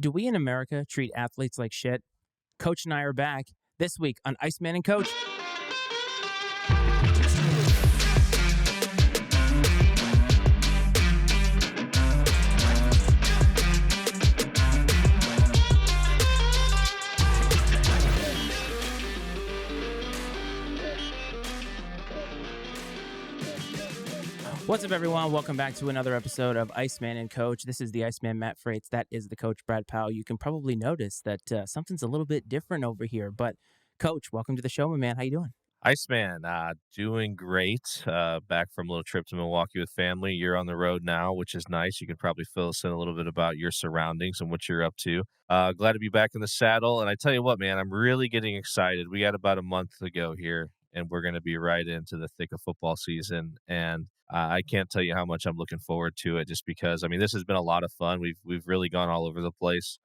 Do we in America treat athletes like shit? Coach and I are back this week on Iceman and Coach. What's up, everyone? Welcome back to another episode of Iceman and Coach. This is the Iceman, Matt Freites. That is the Coach, Brad Powell. You can probably notice that something's a little bit different over here. But, Coach, welcome to the show, my man. How you doing? Iceman, doing great. Back from a little trip to Milwaukee with family. You're on the road now, which is nice. You can probably fill us in a little bit about your surroundings and what you're up to. Glad to be back in the saddle. And I tell you what, man, I'm really getting excited. We got about a month to go here, and we're going to be right into the thick of football season. And I can't tell you how much I'm looking forward to it, just because I mean this has been a lot of fun. We've really gone all over the place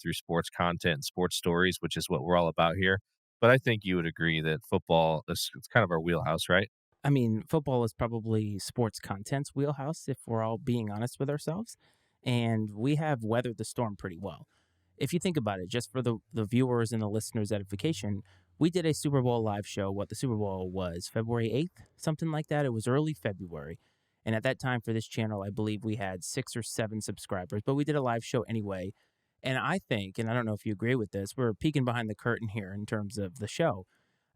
through sports content and sports stories, which is what we're all about here. But I think you would agree that football is it's kind of our wheelhouse, right? I mean, football is probably sports content's wheelhouse, if we're all being honest with ourselves. And we have weathered the storm pretty well. If you think about it, just for the viewers and the listeners' edification, we did a Super Bowl live show. What the Super Bowl was, February 8th, something like that. It was early February. And at that time for this channel, I believe we had 6 or 7 subscribers, but we did a live show anyway. And I think, and I don't know if you agree with this, we're peeking behind the curtain here in terms of the show.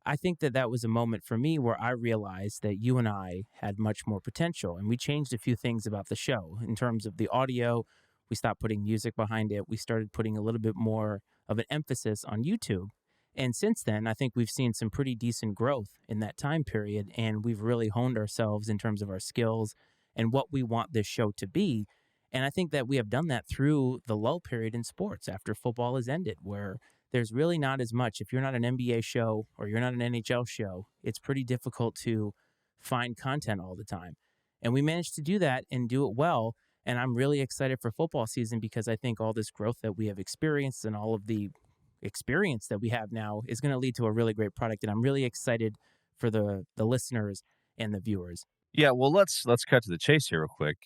I think that that was a moment for me where I realized that you and I had much more potential, and we changed a few things about the show in terms of the audio. We stopped putting music behind it. We started putting a little bit more of an emphasis on YouTube. And since then, I think we've seen some pretty decent growth in that time period, and we've really honed ourselves in terms of our skills and what we want this show to be. And I think that we have done that through the lull period in sports after football has ended, where there's really not as much. If you're not an NBA show or you're not an NHL show, it's pretty difficult to find content all the time. And we managed to do that and do it well. And I'm really excited for football season because I think all this growth that we have experienced and all of the experience that we have now is going to lead to a really great product. And I'm really excited for the listeners and the viewers. Yeah, well, let's cut to the chase here real quick.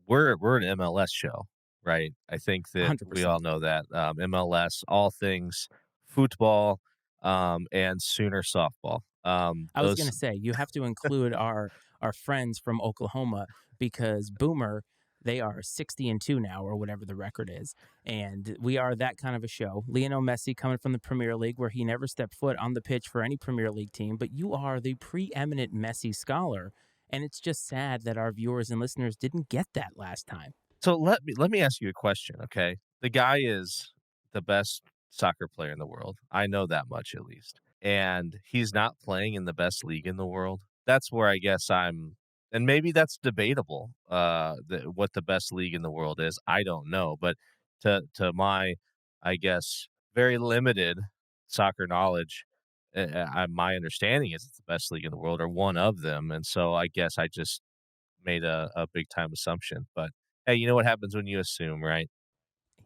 We're an MLS show, right? I think that we all 100%. know that MLS, all things football, and Sooner softball. I was going Those to say you have to include our friends from Oklahoma because Boomer, they are 60-2 now or whatever the record is, and we are that kind of a show. Lionel Messi coming from the Premier League where he never stepped foot on the pitch for any Premier League team, but you are the preeminent Messi scholar, and it's just sad that our viewers and listeners didn't get that last time. so let me ask you a question, okay? The guy is the best soccer player in the world. I know that much at least. And he's not playing in the best league in the world. That's where I guess I'm and maybe that's debatable, what the best league in the world is. I don't know. But to my, I guess, very limited soccer knowledge, my understanding is it's the best league in the world or one of them. And so I guess I just made a big time assumption. But hey, you know what happens when you assume, right?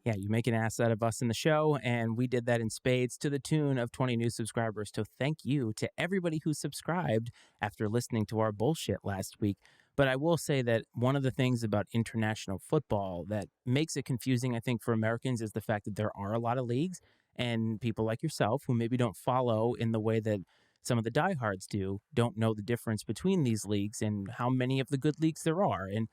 Yeah, you make an ass out of us in the show, and we did that in spades to the tune of 20 new subscribers. So thank you to everybody who subscribed after listening to our bullshit last week. But I will say that one of the things about international football that makes it confusing, I think, for Americans is the fact that there are a lot of leagues, and people like yourself who maybe don't follow in the way that some of the diehards do, don't know the difference between these leagues and how many of the good leagues there are. And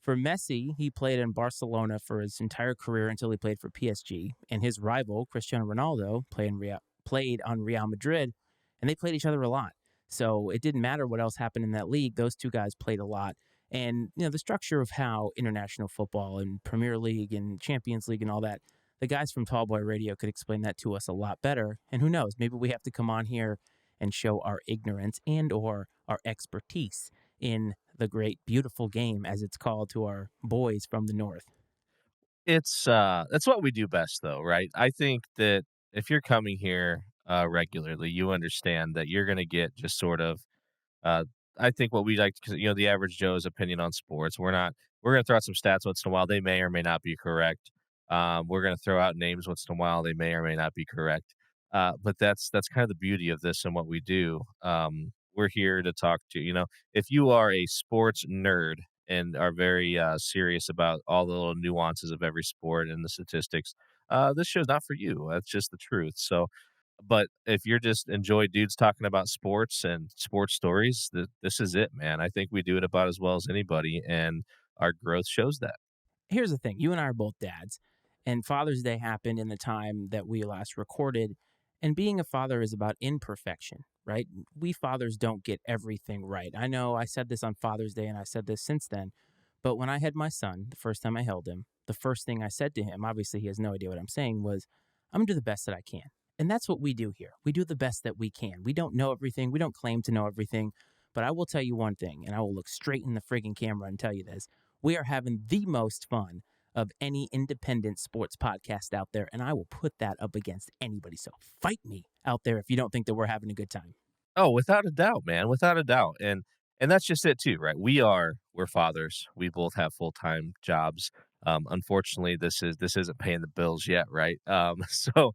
for Messi, he played in Barcelona for his entire career until he played for PSG. And his rival, Cristiano Ronaldo, played on Real Madrid, and they played each other a lot. So it didn't matter what else happened in that league. Those two guys played a lot. And, the structure of how international football and Premier League and Champions League and all that, the guys from Tallboy Radio could explain that to us a lot better. And who knows, maybe we have to come on here and show our ignorance and or our expertise in the great, beautiful game, as it's called to our boys from the north. It's that's what we do best though, right? I think that if you're coming here regularly, you understand that you're going to get just sort of uh I think what we like because the average Joe's opinion on sports. We're going to throw out some stats once in a while. They may or may not be correct. We're going to throw out names once in a while. They may or may not be correct. But that's kind of the beauty of this and what we do. We're here to talk to if you are a sports nerd and are very serious about all the little nuances of every sport and the statistics, this show's not for you. That's just the truth. So, but if you're just enjoy dudes talking about sports and sports stories, this is it, man. I think we do it about as well as anybody, and our growth shows that. Here's the thing, you and I are both dads, and Father's Day happened in the time that we last recorded, and being a father is about imperfection, right? We fathers don't get everything right. I know I said this on Father's Day, and I said this since then, but when I had my son, the first time I held him, the first thing I said to him, obviously he has no idea what I'm saying, was, "I'm gonna do the best that I can." And that's what we do here. We do the best that we can. We don't know everything. We don't claim to know everything. But I will tell you one thing, and I will look straight in the friggin' camera and tell you this. We are having the most fun of any independent sports podcast out there, and I will put that up against anybody. So fight me out there if you don't think that we're having a good time. Oh, without a doubt, man, without a doubt, and that's just it too, right? We're fathers. We both have full-time jobs. Unfortunately, this isn't paying the bills yet, right? So,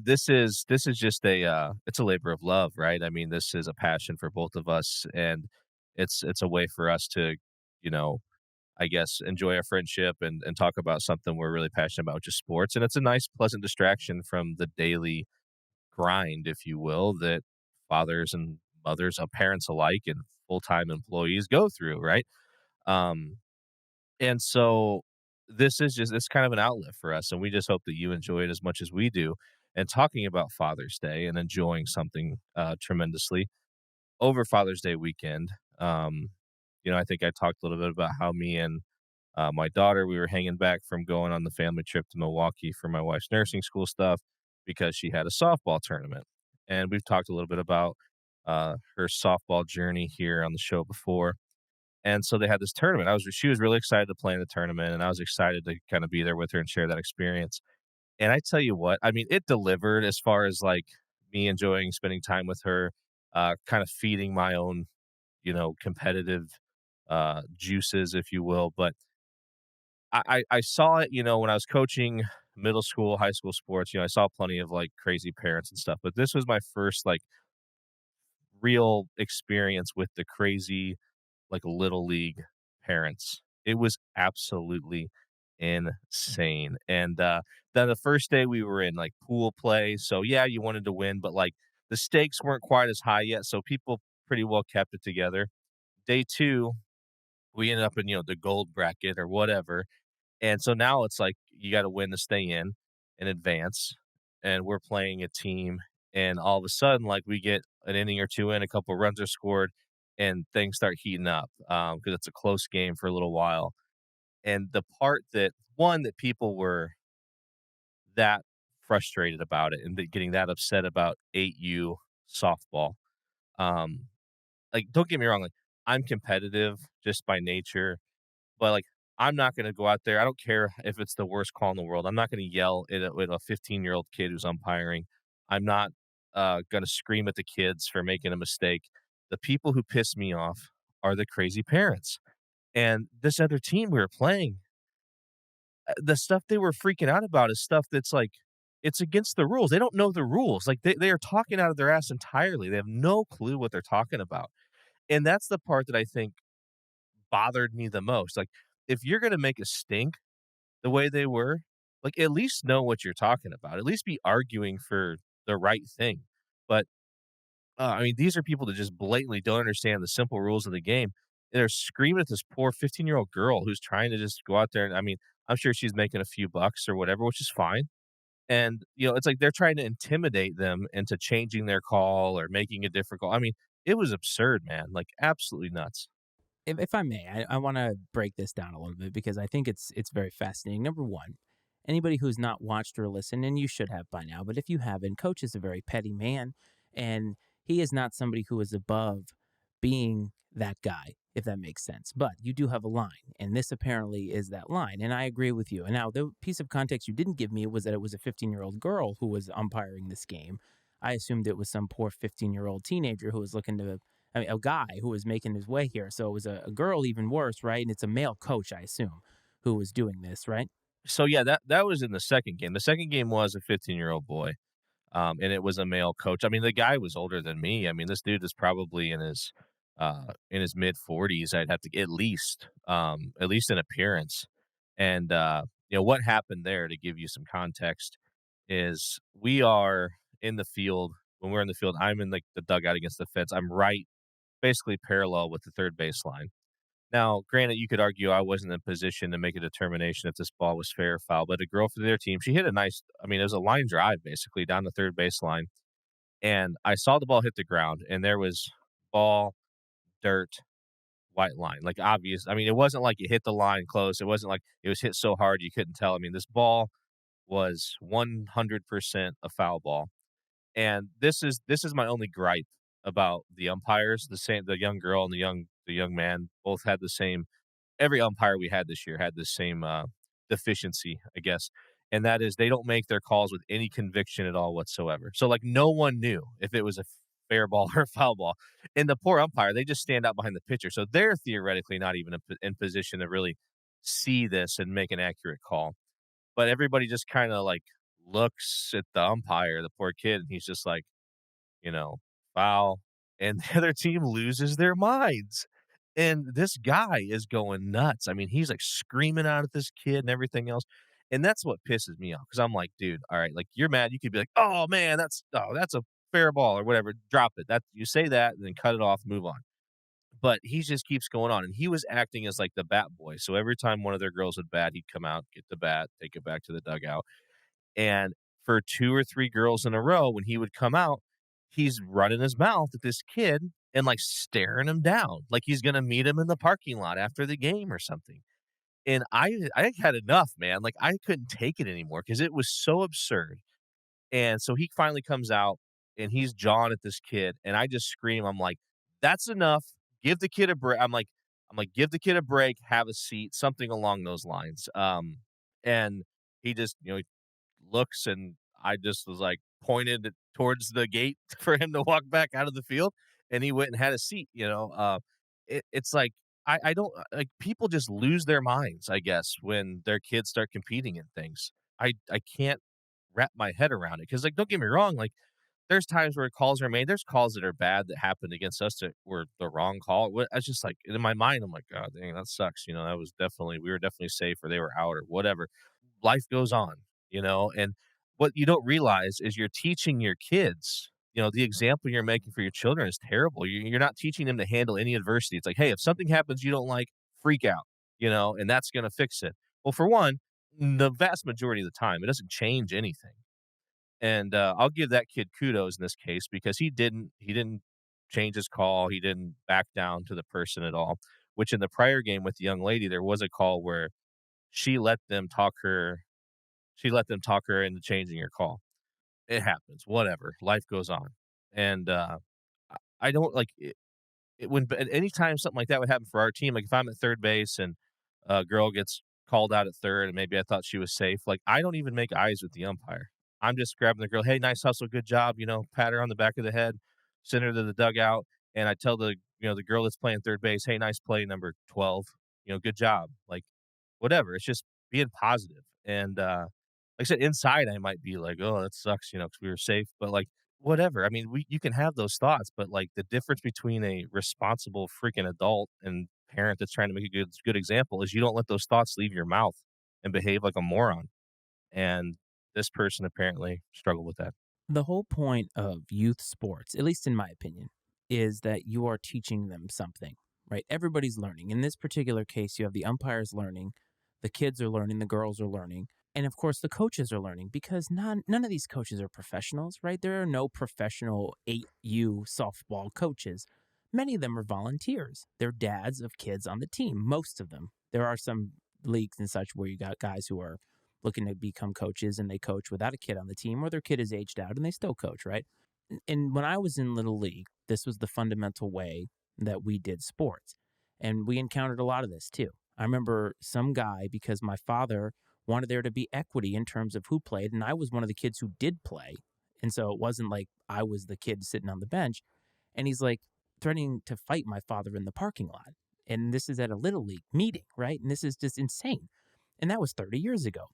this is just it's a labor of love, right? I mean, this is a passion for both of us, and it's a way for us to, you know, I guess, enjoy our friendship and talk about something we're really passionate about, which is sports, and it's a nice, pleasant distraction from the daily grind, if you will, that fathers and mothers, parents alike, and full time employees go through, right? Um, and so this is just it's kind of an outlet for us, and we just hope that you enjoy it as much as we do. And talking about Father's Day and enjoying something tremendously over Father's Day weekend, I think I talked a little bit about how me and my daughter, we were hanging back from going on the family trip to Milwaukee for my wife's nursing school stuff because she had a softball tournament. And we've talked a little bit about her softball journey here on the show before. And so they had this tournament. She was really excited to play in the tournament, and I was excited to kind of be there with her and share that experience. And I tell you what, I mean, it delivered as far as like me enjoying spending time with her, kind of feeding my own, competitive juices, if you will. But I saw it, when I was coaching middle school, high school sports, I saw plenty of, like, crazy parents and stuff, but this was my first, like, real experience with the crazy, like, little league parents. It was absolutely insane, and, then the first day we were in, like, pool play, so, yeah, you wanted to win, but, like, the stakes weren't quite as high yet, so people pretty well kept it together. Day 2, we ended up in, the gold bracket or whatever, and so now it's like you gotta win to stay in advance, and we're playing a team, and all of a sudden, like, we get an inning or 2 in, a couple runs are scored, and things start heating up, because it's a close game for a little while, and the part that people were that frustrated about it and getting that upset about 8U softball, um, like, don't get me wrong, like, I'm competitive just by nature, but, like, I'm not gonna go out there. I don't care if it's the worst call in the world. I'm not gonna yell at a 15-year-old kid who's umpiring. I'm not, gonna scream at the kids for making a mistake. The people who piss me off are the crazy parents. And this other team we were playing, the stuff they were freaking out about is stuff that's, like, it's against the rules. They don't know the rules. Like, they are talking out of their ass entirely. They have no clue what they're talking about. And that's the part that I think bothered me the most. Like, if you're gonna make a stink the way they were, like, at least know what you're talking about. At least be arguing for the right thing. But, I mean, these are people that just blatantly don't understand the simple rules of the game. They're screaming at this poor 15-year-old girl who's trying to just go out there and I mean, I'm sure she's making a few bucks or whatever, which is fine. And, it's like they're trying to intimidate them into changing their call or making a different call. I mean, it was absurd, man, like, absolutely nuts. If I may, I want to break this down a little bit because I think it's very fascinating. Number one, anybody who's not watched or listened, and you should have by now, but if you haven't, Coach is a very petty man, and he is not somebody who is above being that guy, if that makes sense. But you do have a line, and this apparently is that line, and I agree with you. And now the piece of context you didn't give me was that it was a 15-year-old girl who was umpiring this game. I assumed it was some poor 15-year-old teenager who was looking to a guy who was making his way here. So it was a girl, even worse, right? And it's a male coach, I assume, who was doing this, right? So, yeah, that was in the second game. The second game was a 15-year-old boy. And it was a male coach. I mean, the guy was older than me. I mean, this dude is probably in his in his mid 40s. I'd have to at least in appearance. And what happened there, to give you some context, is we are in the field. When we're in the field, I'm in like the dugout against the fence. I'm right, basically parallel with the third baseline. Now, granted, you could argue I wasn't in position to make a determination if this ball was fair or foul, but a girl for their team, she hit a nice, I mean, it was a line drive basically down the third baseline. And I saw the ball hit the ground, and there was ball, dirt, white line. Like, obvious. I mean, it wasn't like it hit the line close. It wasn't like it was hit so hard you couldn't tell. I mean, this ball was 100% a foul ball. And this is my only gripe about the umpires. The young girl and the young man both had the same. Every umpire we had this year had the same deficiency, I guess, and that is they don't make their calls with any conviction at all whatsoever. So, like, no one knew if it was a fair ball or a foul ball, and the poor umpire, they just stand out behind the pitcher, so they're theoretically not even in position to really see this and make an accurate call. But everybody just kind of like looks at the umpire, the poor kid, and he's just like, you know, foul, and the other team loses their minds. And this guy is going nuts. I mean, he's like screaming out at this kid and everything else. And that's what pisses me off because I'm like, dude, all right, like you're mad. You could be like, oh man, that's a fair ball or whatever. Drop it. That you say that and then cut it off, move on. But he just keeps going on. And he was acting as like the bat boy. So every time one of their girls would bat, he'd come out, get the bat, take it back to the dugout. And for 2 or 3 girls in a row, when he would come out, he's running his mouth at this kid and, like, staring him down, like he's gonna meet him in the parking lot after the game or something. And I had enough, man, like, I couldn't take it anymore because it was so absurd. And so he finally comes out, and he's jawing at this kid, and I just scream, I'm like, "That's enough. Give the kid a break." I'm like, "Give the kid a break, have a seat," something along those lines. And he just, looks, and I just was like pointed towards the gate for him to walk back out of the field, and he went and had a seat. It's like I don't like people just lose their minds, I guess, when their kids start competing in things. I can't wrap my head around it because, like, don't get me wrong, like there's times where calls are made. There's calls that are bad that happened against us that were the wrong call. I was just like in my mind, I'm like, God dang, that sucks. That was definitely we were definitely safe or they were out or whatever. Life goes on. And what you don't realize is you're teaching your kids. The example you're making for your children is terrible. You're not teaching them to handle any adversity. It's like, hey, if something happens you don't like, freak out, and that's going to fix it. Well, for one, the vast majority of the time, it doesn't change anything. And I'll give that kid kudos in this case because he didn't change his call. He didn't back down to the person at all. Which in the prior game with the young lady, there was a call where she let them talk her she let them talk her into changing her call. It happens, whatever, life goes on. And, I don't like when anytime something like that would happen for our team, like, if I'm at third base and a girl gets called out at third and maybe I thought she was safe, like, I don't even make eyes with the umpire. I'm just grabbing the girl, "Hey, nice hustle, good job," pat her on the back of the head, send her to the dugout, and I tell the girl that's playing third base, "Hey, nice play, number 12, good job." Like, whatever, it's just being positive. And, like I said, inside, I might be like, "Oh, that sucks, because we were safe," but, like, whatever. I mean, you can have those thoughts, but, like, the difference between a responsible freaking adult and parent that's trying to make a good example is you don't let those thoughts leave your mouth and behave like a moron, and this person apparently struggled with that. The whole point of youth sports, at least in my opinion, is that you are teaching them something, right? Everybody's learning. In this particular case, you have the umpires learning, the kids are learning, the girls are learning, and of course the coaches are learning because none of these coaches are professionals, right? There are no professional 8U softball coaches. Many of them are volunteers. They're dads of kids on the team, most of them. There are some leagues and such where you got guys who are looking to become coaches and they coach without a kid on the team or their kid is aged out and they still coach, right? And when I was in Little League, this was the fundamental way that we did sports. And we encountered a lot of this too. I remember some guy, because my father wanted there to be equity in terms of who played, and I was one of the kids who did play. And so it wasn't like I was the kid sitting on the bench. And he's like threatening to fight my father in the parking lot. And this is at a Little League meeting, right? And this is just insane. And that was 30 years ago.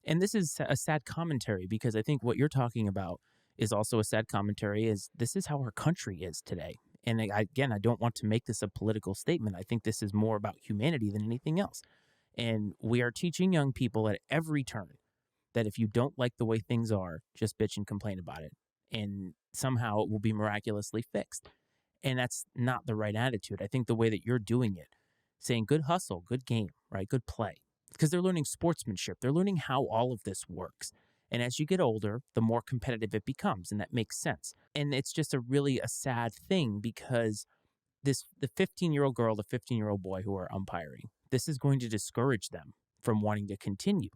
And this is a sad commentary because I think what you're talking about is also a sad commentary is this is how our country is today. And again, I don't want to make this a political statement. I think this is more about humanity than anything else. And we are teaching young people at every turn that if you don't like the way things are, just bitch and complain about it. And somehow it will be miraculously fixed. And that's not the right attitude. I think the way that you're doing it, saying good hustle, good game, right? Good play. Because they're learning sportsmanship. They're learning how all of this works. And as you get older, the more competitive it becomes, and that makes sense. And it's just a sad thing because the 15-year-old girl, the 15-year-old boy who are umpiring, this is going to discourage them from wanting to continue.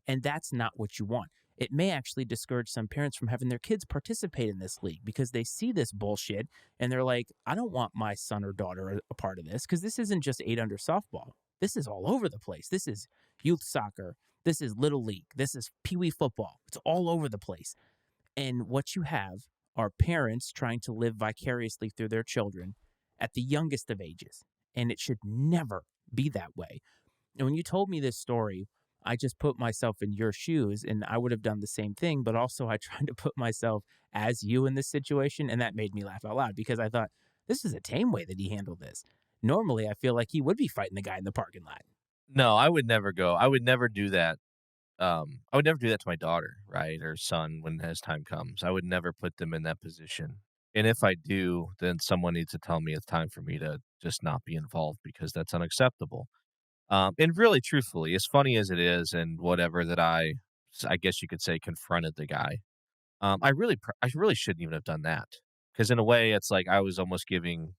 And that's not what you want. It may actually discourage some parents from having their kids participate in this league because they see this bullshit and they're like, I don't want my son or daughter a part of this because this isn't just 8 under softball. This is all over the place. This is youth soccer. This is little league. This is pee wee football. It's all over the place. And what you have are parents trying to live vicariously through their children at the youngest of ages. And it should never be that way. And when you told me this story, I just put myself in your shoes and I would have done the same thing. But also, I tried to put myself as you in this situation. And that made me laugh out loud because I thought, this is a tame way that he handled this. Normally, I feel like he would be fighting the guy in the parking lot. No, I would never go. I would never do that. I would never do that to my daughter, right, or son when as time comes. I would never put them in that position. And if I do, then someone needs to tell me it's time for me to just not be involved because that's unacceptable. And really, truthfully, as funny as it is, and whatever that I guess you could say, confronted the guy. I really shouldn't even have done that because in a way, it's like I was almost giving,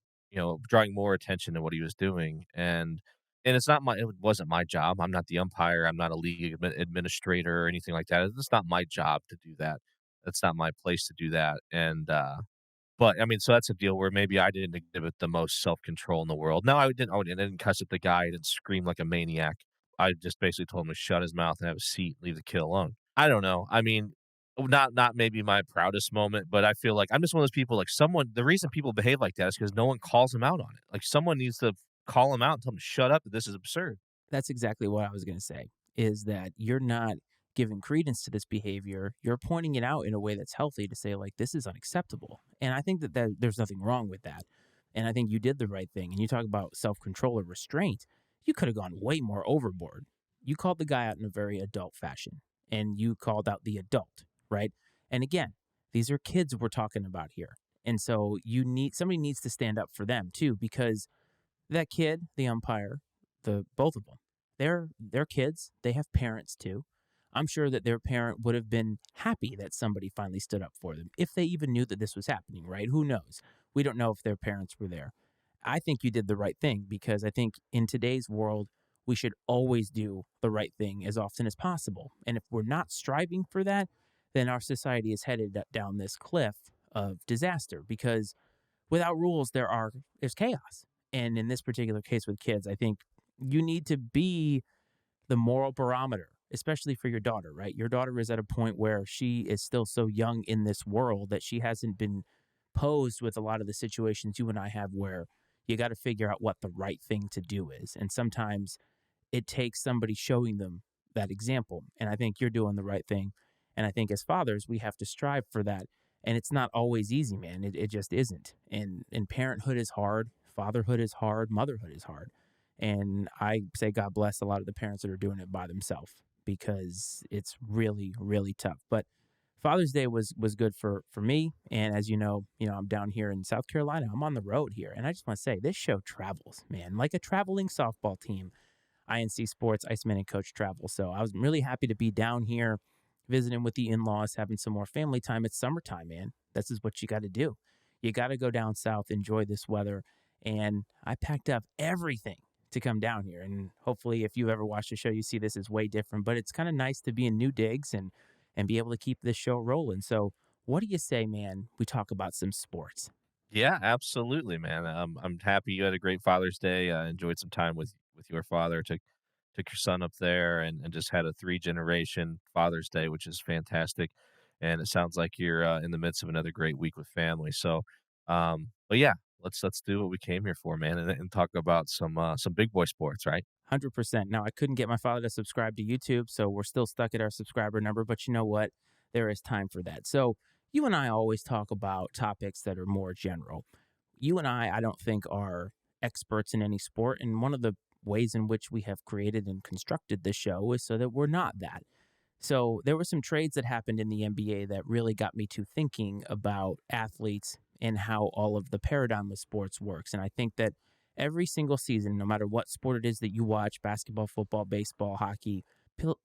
drawing more attention to what he was doing, and it wasn't my job. I'm not the umpire. I'm not a league administrator or anything like that. It's not my job to do that. That's not my place to do that. But I mean, so that's a deal where maybe I didn't exhibit the most self control in the world. No, I didn't cuss at the guy. I didn't scream like a maniac. I just basically told him to shut his mouth and have a seat, leave the kid alone. I don't know. I mean, not maybe my proudest moment, but I feel like I'm just one of those people. Like someone, the reason people behave like that is because no one calls them out on it. Like someone needs to call him out and tell him to shut up. That this is absurd. That's exactly what I was going to say is that you're not giving credence to this behavior. You're pointing it out in a way that's healthy to say, like, this is unacceptable. And I think that there's nothing wrong with that. And I think you did the right thing. And you talk about self control or restraint. You could have gone way more overboard. You called the guy out in a very adult fashion and you called out the adult, right? And again, these are kids we're talking about here. And so somebody needs to stand up for them too, because that kid, the umpire, the both of them, they're kids. They have parents too. I'm sure that their parent would have been happy that somebody finally stood up for them, if they even knew that this was happening, right? Who knows? We don't know if their parents were there. I think you did the right thing because I think in today's world, we should always do the right thing as often as possible. And if we're not striving for that, then our society is headed down this cliff of disaster because without rules, there's chaos. And in this particular case with kids, I think you need to be the moral barometer, especially for your daughter, right? Your daughter is at a point where she is still so young in this world that she hasn't been posed with a lot of the situations you and I have where you got to figure out what the right thing to do is. And sometimes it takes somebody showing them that example. And I think you're doing the right thing. And I think as fathers, we have to strive for that. And it's not always easy, man. It just isn't. And parenthood is hard, fatherhood is hard, motherhood is hard. And I say God bless a lot of the parents that are doing it by themselves because it's really, really tough. But Father's Day was good for me. And as I'm down here in South Carolina. I'm on the road here. And I just want to say this show travels, man, like a traveling softball team. INC Sports, Iceman and Coach travel. So I was really happy to be down here visiting with the in-laws, having some more family time. It's summertime, man. This is what you got to do. You got to go down south, enjoy this weather. And I packed up everything to come down here. And hopefully if you've ever watched the show, you see this is way different, but it's kind of nice to be in new digs and be able to keep this show rolling. So what do you say, man? We talk about some sports. Yeah, absolutely, man. I'm happy you had a great Father's Day. Enjoyed some time with your father. Took your son up there and just had a 3 generation Father's Day, which is fantastic. And it sounds like you're in the midst of another great week with family. So, but yeah, let's do what we came here for, man, and talk about some big boy sports, right? 100%. Now, I couldn't get my father to subscribe to YouTube, so we're still stuck at our subscriber number, but you know what? There is time for that. So, you and I always talk about topics that are more general. You and I don't think are experts in any sport. And one of the ways in which we have created and constructed this show is so that we're not that. So there were some trades that happened in the NBA that really got me to thinking about athletes and how all of the paradigm of sports works. And I think that every single season, no matter what sport it is that you watch, basketball, football, baseball, hockey,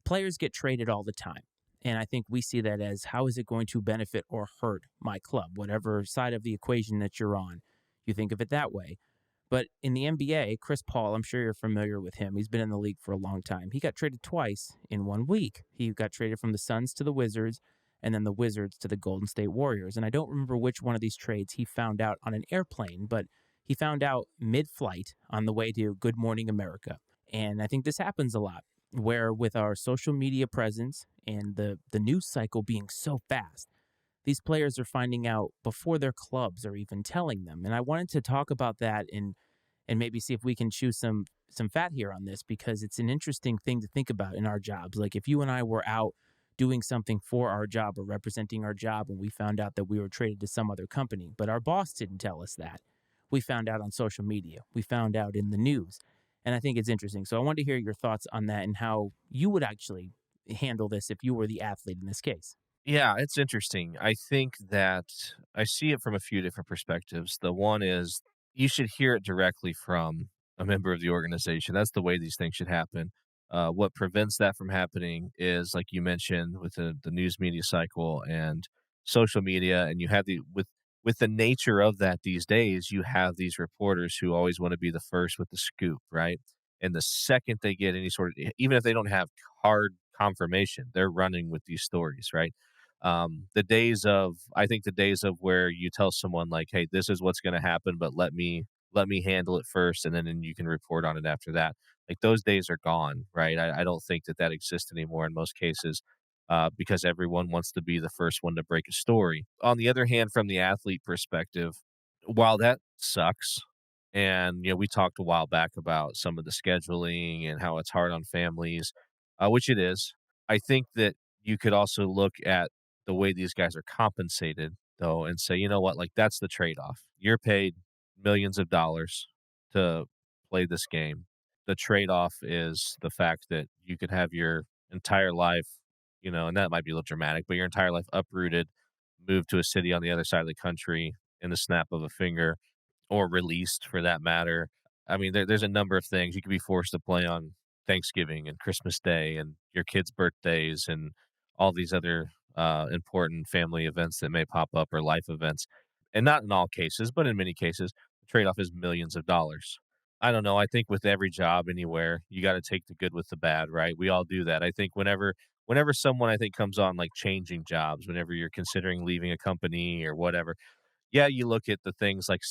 players get traded all the time. And I think we see that as how is it going to benefit or hurt my club, whatever side of the equation that you're on. You think of it that way. But in the NBA, Chris Paul, I'm sure you're familiar with him. He's been in the league for a long time. He got traded twice in 1 week. He got traded from the Suns to the Wizards and then the Wizards to the Golden State Warriors. And I don't remember which one of these trades he found out on an airplane, but he found out mid flight on the way to Good Morning America. And I think this happens a lot where with our social media presence and the news cycle being so fast, these players are finding out before their clubs are even telling them. And I wanted to talk about that and maybe see if we can chew some fat here on this because it's an interesting thing to think about in our jobs. Like if you and I were out doing something for our job or representing our job and we found out that we were traded to some other company, but our boss didn't tell us that. We found out on social media. We found out in the news. And I think it's interesting. So I wanted to hear your thoughts on that and how you would actually handle this if you were the athlete in this case. Yeah, it's interesting. I think that I see it from a few different perspectives. The one is you should hear it directly from a member of the organization. That's the way these things should happen. What prevents that from happening is, like you mentioned, with the news media cycle and social media, and you have with the nature of that these days, you have these reporters who always want to be the first with the scoop, right? And the second they get any sort of, even if they don't have hard confirmation, they're running with these stories, right? I think the days of where you tell someone like, hey, this is what's going to happen, but let me handle it first, and then you can report on it after that. Like those days are gone, right? I don't think that exists anymore in most cases, because everyone wants to be the first one to break a story. On the other hand, from the athlete perspective, while that sucks, and we talked a while back about some of the scheduling and how it's hard on families, which it is. I think that you could also look at the way these guys are compensated though and say, you know what, like that's the trade-off. You're paid millions of dollars to play this game. The trade-off is the fact that you could have your entire life, and that might be a little dramatic, but your entire life uprooted, moved to a city on the other side of the country in the snap of a finger, or released for that matter. I mean, there's a number of things. You could be forced to play on Thanksgiving and Christmas Day and your kids' birthdays and all these other important family events that may pop up or life events. And not in all cases, but in many cases, the trade off is millions of dollars. I don't know. I think with every job anywhere, you got to take the good with the bad, right? We all do that. I think whenever someone I think comes on like changing jobs, whenever you're considering leaving a company or whatever, yeah, you look at the things like,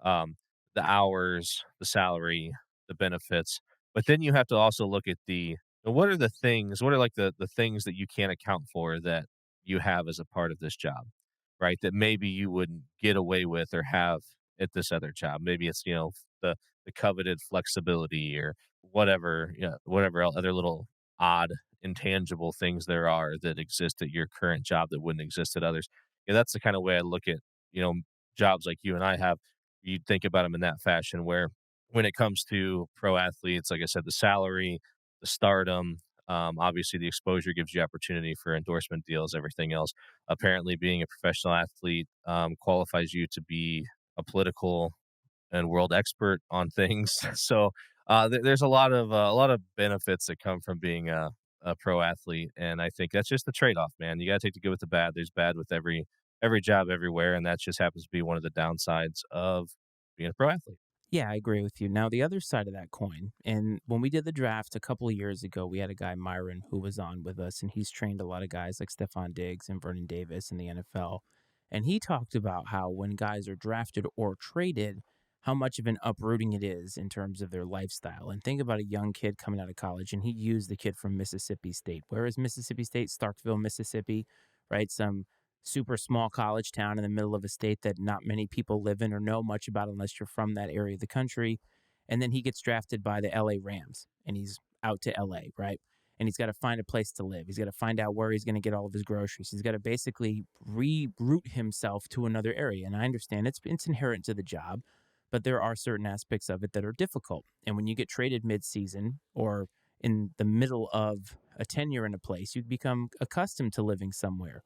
um, the hours, the salary, the benefits, but then you have to also look at what are like the things that you can't account for that you have as a part of this job, right? That maybe you wouldn't get away with or have at this other job. Maybe it's, the coveted flexibility or whatever, whatever other little odd intangible things there are that exist at your current job that wouldn't exist at others. Yeah, that's the kind of way I look at, you know, jobs like you and I have. You'd think about them in that fashion where when it comes to pro athletes, like I said, the salary, the stardom, obviously the exposure gives you opportunity for endorsement deals, everything else. Apparently being a professional athlete qualifies you to be a political and world expert on things. So there's a lot of benefits that come from being a pro athlete, and I think that's just the trade off, man. You got to take the good with the bad. There's bad with every job everywhere, and that just happens to be one of the downsides of being a pro athlete. Yeah, I agree with you. Now, the other side of that coin, and when we did the draft a couple of years ago, we had a guy, Myron, who was on with us, and he's trained a lot of guys like Stephon Diggs and Vernon Davis in the NFL. And he talked about how when guys are drafted or traded, how much of an uprooting it is in terms of their lifestyle. And think about a young kid coming out of college, and he used the kid from Mississippi State. Where is Mississippi State? Starkville, Mississippi, right? Some super small college town in the middle of a state that not many people live in or know much about unless you're from that area of the country. And then he gets drafted by the LA Rams and he's out to LA, right? and he's got to find a place to live. He's got to find out where he's going to get all of his groceries. He's got to basically reroute himself to another area. And I understand it's inherent to the job, but there are certain aspects of it that are difficult. And when you get traded mid-season or in the middle of a tenure in a place, you become accustomed to living somewhere.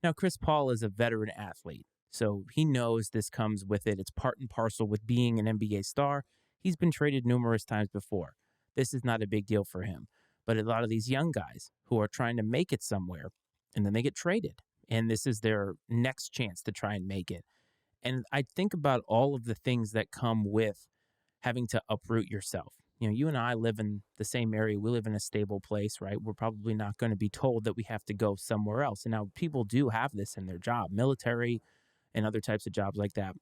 Now, Chris Paul is a veteran athlete, so he knows this comes with it. It's part and parcel with being an NBA star. He's been traded numerous times before. This is not a big deal for him. But a lot of these young guys who are trying to make it somewhere, and then they get traded, and this is their next chance to try and make it. And I think about all of the things that come with having to uproot yourself. You and I live in the same area. We live in a stable place, right? We're probably not going to be told that we have to go somewhere else. And now people do have this in their job, military and other types of jobs like that.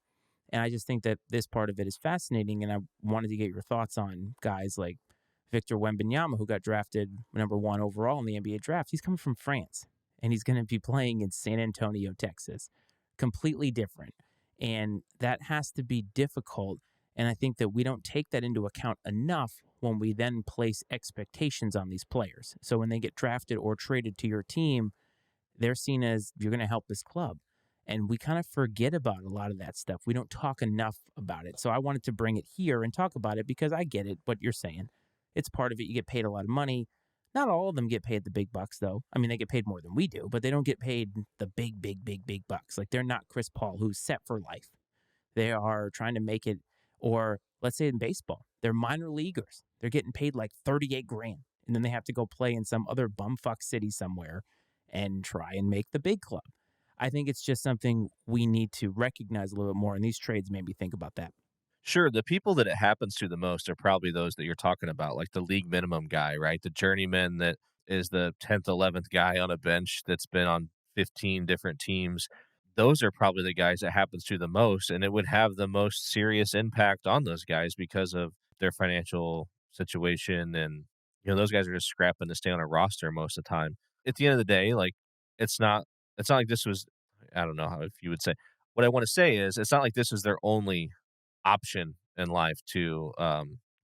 And I just think that this part of it is fascinating. And I wanted to get your thoughts on guys like Victor Wembanyama, who got drafted number one overall in the NBA draft. He's coming from France, and he's going to be playing in San Antonio, Texas. Completely different. And that has to be difficult. And I think that we don't take that into account enough when we then place expectations on these players. So when they get drafted or traded to your team, they're seen as you're going to help this club. And we kind of forget about a lot of that stuff. We don't talk enough about it. So I wanted to bring it here and talk about it because I get it, what you're saying. It's part of it. You get paid a lot of money. Not all of them get paid the big bucks, though. I mean, they get paid more than we do, but they don't get paid the big bucks. Like, they're not Chris Paul, who's set for life. They are trying to make it, or let's say in baseball, they're minor leaguers. They're getting paid like 38 grand. And then they have to go play in some other bumfuck city somewhere and try and make the big club. I think it's just something we need to recognize a little bit more. And these trades made me think about that. Sure, the people that it happens to the most are probably those that you're talking about, like the league minimum guy, right? The journeyman that is the 10th, 11th guy on a bench that's been on 15 different teams. Those are probably the guys that happens to the most, and it would have the most serious impact on those guys because of their financial situation. And, those guys are just scrapping to stay on a roster most of the time. At the end of the day, like, it's not, it's not like this was, I don't know how, if you would say, what I want to say is, it's not like this is their only option in life to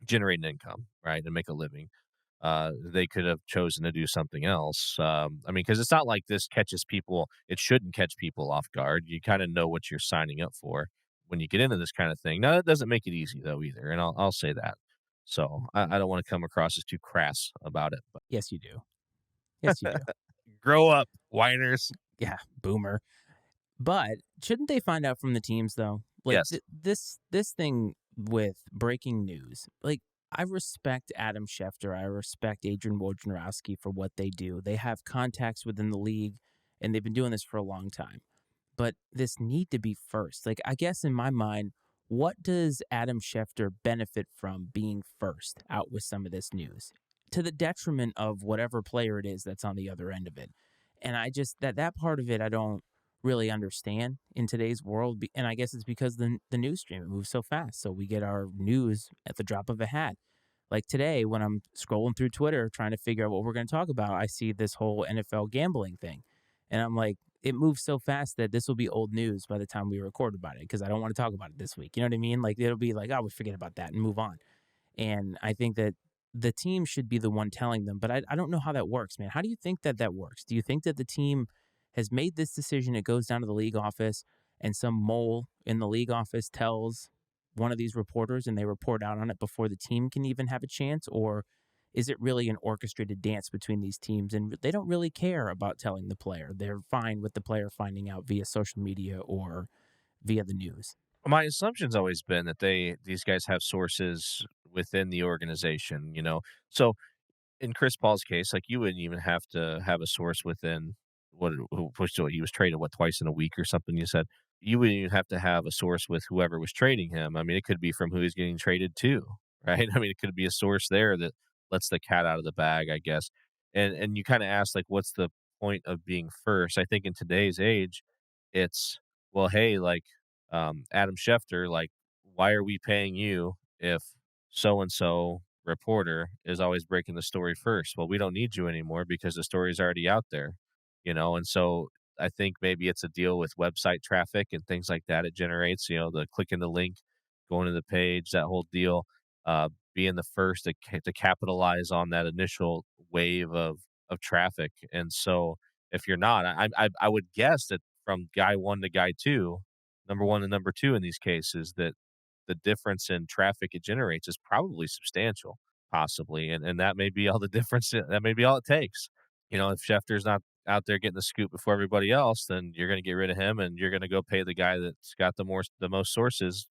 generate an income, right, and make a living. They could have chosen to do something else. I mean, because it's not like this catches people. It shouldn't catch people off guard. You kind of know what you're signing up for when you get into this kind of thing. Now, that doesn't make it easy though either, and I'll say that. So I don't want to come across as too crass about it. But Yes, you do. Yes, you do. grow up, whiners. Yeah, boomer. But shouldn't they find out from the teams though? Like Yes. this thing with breaking news. Like, I respect Adam Schefter. I respect Adrian Wojnarowski for what they do. They have contacts within the league, and they've been doing this for a long time. But this need to be first. Like, I guess in my mind, what does Adam Schefter benefit from being first out with some of this news to the detriment of whatever player it is that's on the other end of it? And I just that part of it I don't really understand in today's world. And I guess it's because the news stream moves so fast. So we get our news at the drop of a hat. Like today, when I'm scrolling through Twitter trying to figure out what we're going to talk about, I see this whole NFL gambling thing. And I'm like, it moves so fast that this will be old news by the time we record about it because I don't want to talk about it this week. You know what I mean? Like, it'll be like, oh, we forget about that and move on. And I think that the team should be the one telling them, but I don't know how that works, man. How do you think that that works? Do you think that the team has made this decision? It goes down to the league office, and some mole in the league office tells one of these reporters, and they report out on it before the team can even have a chance? Or is it really an orchestrated dance between these teams, and they don't really care about telling the player? They're fine with the player finding out via social media or via the news. My assumption's always been that these guys have sources within the organization, So in Chris Paul's case, like, you wouldn't even have to have a source within he was traded twice in a week or something. You said you wouldn't even have to have a source with whoever was trading him. I mean, it could be from who he's getting traded to, right? I mean, it could be a source there that lets the cat out of the bag, I guess. And you kind of asked, like, what's the point of being first? I think in today's age, it's, well, hey, like, Adam Schefter, like, why are we paying you if so and so reporter is always breaking the story first? Well, we don't need you anymore because the story's already out there, And so I think maybe it's a deal with website traffic and things like that. It generates, the clicking the link, going to the page, that whole deal. being the first to capitalize on that initial wave of traffic. And so if you're not, I would guess that from guy one to guy two, number one and number two in these cases, that the difference in traffic it generates is probably substantial, possibly, and that may be all the difference. That may be all it takes. You know, if Schefter's not out there getting the scoop before everybody else, then you're going to get rid of him, and you're going to go pay the guy that's got the most sources.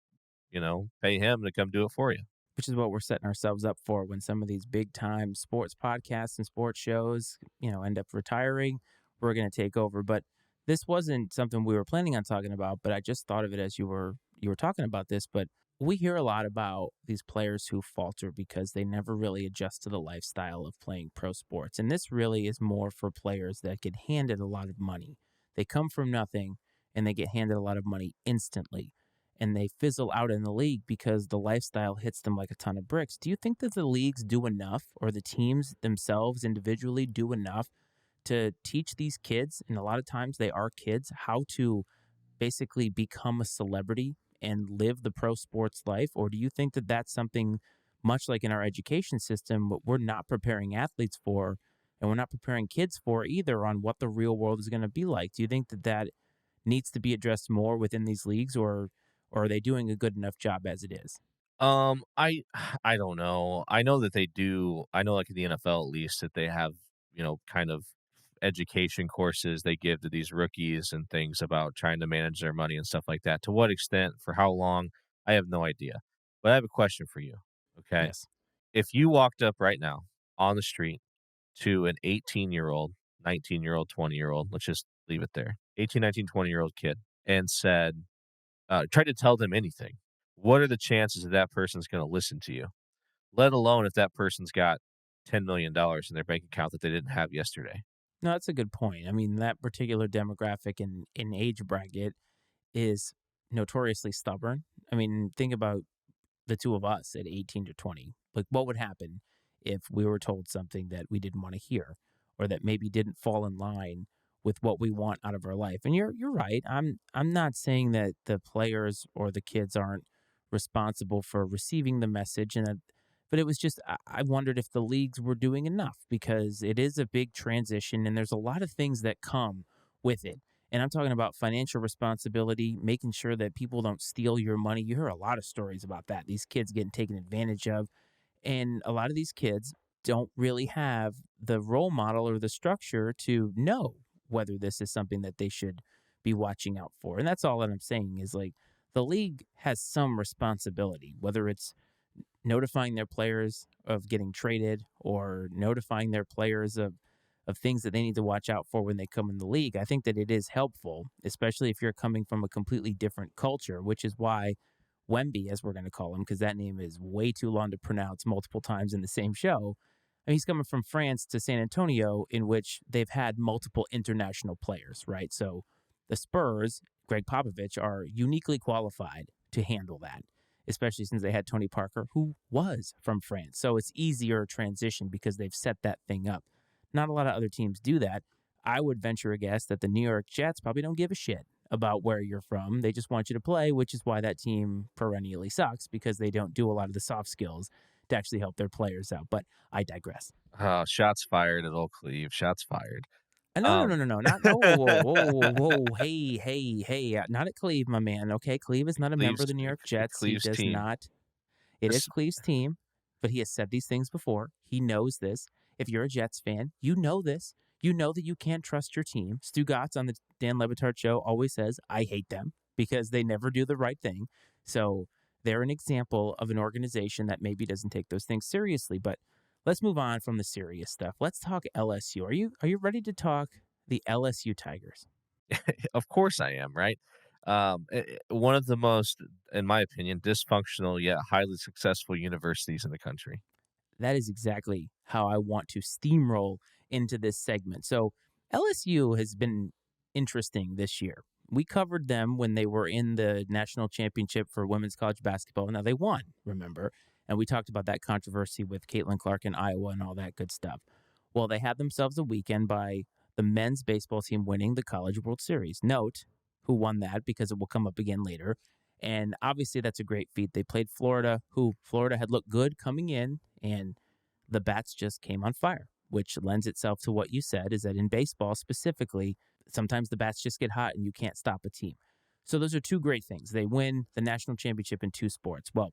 You know, pay him to come do it for you. Which is what we're setting ourselves up for when some of these big time sports podcasts and sports shows, end up retiring. We're going to take over. But this wasn't something we were planning on talking about, but I just thought of it as you were talking about this. But we hear a lot about these players who falter because they never really adjust to the lifestyle of playing pro sports. And this really is more for players that get handed a lot of money. They come from nothing and they get handed a lot of money instantly and they fizzle out in the league because the lifestyle hits them like a ton of bricks. Do you think that the leagues do enough or the teams themselves individually do enough to teach these kids, and a lot of times they are kids, how to basically become a celebrity and live the pro sports life? Or do you think that that's something much like in our education system, what we're not preparing athletes for and we're not preparing kids for either on what the real world is going to be like? Do you think that that needs to be addressed more within these leagues, or are they doing a good enough job as it is? I I don't know. I know that they do. I know, like in the NFL, at least, that they have kind of education courses they give to these rookies and things about trying to manage their money and stuff like that. To what extent, for how long, I have no idea. But I have a question for you. Okay, Yes. if you walked up right now on the street to an 18-year-old, 19-year-old, 20-year-old, let's just leave it there, 18, 19, 20-year-old kid, and said, try to tell them anything. What are the chances that that person's going to listen to you? Let alone if that person's got $10 million in their bank account that they didn't have yesterday. No, that's a good point. I mean, that particular demographic and age bracket is notoriously stubborn. I mean, think about the two of us at 18 to 20. Like, what would happen if we were told something that we didn't want to hear or that maybe didn't fall in line with what we want out of our life? And you're right. I'm not saying that the players or the kids aren't responsible for receiving the message and that, but it was just I wondered if the leagues were doing enough because it is a big transition and there's a lot of things that come with it. And I'm talking about financial responsibility, making sure that people don't steal your money. You hear a lot of stories about that. These kids getting taken advantage of. And a lot of these kids don't really have the role model or the structure to know whether this is something that they should be watching out for. And that's all that I'm saying is like the league has some responsibility, whether it's notifying their players of getting traded or notifying their players of things that they need to watch out for when they come in the league. I think that it is helpful, especially if you're coming from a completely different culture, which is why Wemby, as we're going to call him, because that name is way too long to pronounce multiple times in the same show. And he's coming from France to San Antonio, in which they've had multiple international players, right? So the Spurs, Greg Popovich, are uniquely qualified to handle that, especially since they had Tony Parker, who was from France. So it's easier transition because they've set that thing up. Not a lot of other teams do that. I would venture a guess that the New York Jets probably don't give a shit about where you're from. They just want you to play, which is why that team perennially sucks because they don't do a lot of the soft skills to actually help their players out. But I digress. Shots fired at Oak Cleve. Shots fired. No, no, no, Um, no, no, not no, whoa, whoa, whoa, whoa, whoa, hey, hey, hey, not at Cleve, my man. Okay, Cleve is not a member of the New York Jets. He Cleve's does team. not. It is This- Cleve's team, but he has said these things before. He knows this. If you're a Jets fan, you know this. You know that you can't trust your team. Stu Gatz on the Dan Levitard show always says, I hate them because they never do the right thing. So they're an example of an organization that maybe doesn't take those things seriously. But let's move on from the serious stuff. Let's talk LSU. Are you ready to talk the LSU Tigers? of course I am, right? One of the most, in my opinion, dysfunctional yet highly successful universities in the country. That is exactly how I want to steamroll into this segment. So, LSU has been interesting this year. We covered them when they were in the national championship for women's college basketball. Now, they won, remember? And we talked about that controversy with Caitlin Clark in Iowa and all that good stuff. Well, they had themselves a weekend by the men's baseball team winning the College World Series. Note who won that because it will come up again later. And obviously, that's a great feat. They played Florida, who Florida had looked good coming in, and the bats just came on fire, which lends itself to what you said is that in baseball specifically, sometimes the bats just get hot and you can't stop a team. So those are two great things. They win the national championship in two sports. Well,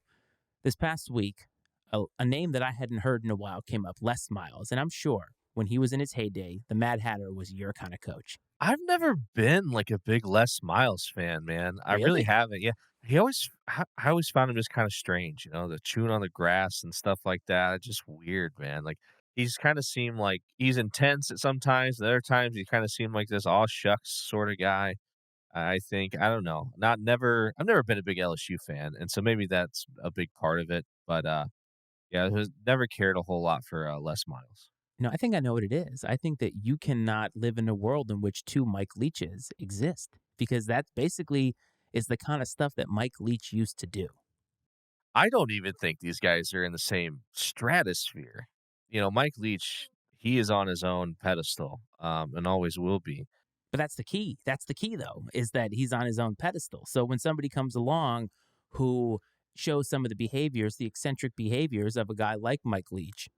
this past week, a name that I hadn't heard in a while came up, Les Miles. And I'm sure when he was in his heyday, the Mad Hatter was your kind of coach. I've never been, like, a big Les Miles fan, man. I really Really? haven't, yeah. I always found him just kinda strange, the chewing on the grass and stuff like that, it's just weird, man, like, he's kinda seemed like he's intense at sometimes, and other times he kinda seemed like this "aw shucks" sorta guy, I think. I don't know. I've never been a big LSU fan, and so maybe that's a big part of it, but, yeah, I was never cared a whole lot for, Les Miles. No, I think I know what it is. I think that you cannot live in a world in which two Mike Leaches exist because that basically is the kind of stuff that Mike Leach used to do. I don't even think these guys are in the same stratosphere. Mike Leach, he is on his own pedestal, and always will be. But that's the key. That's the key, though, is that he's on his own pedestal. So when somebody comes along who shows some of the behaviors, the eccentric behaviors of a guy like Mike Leach,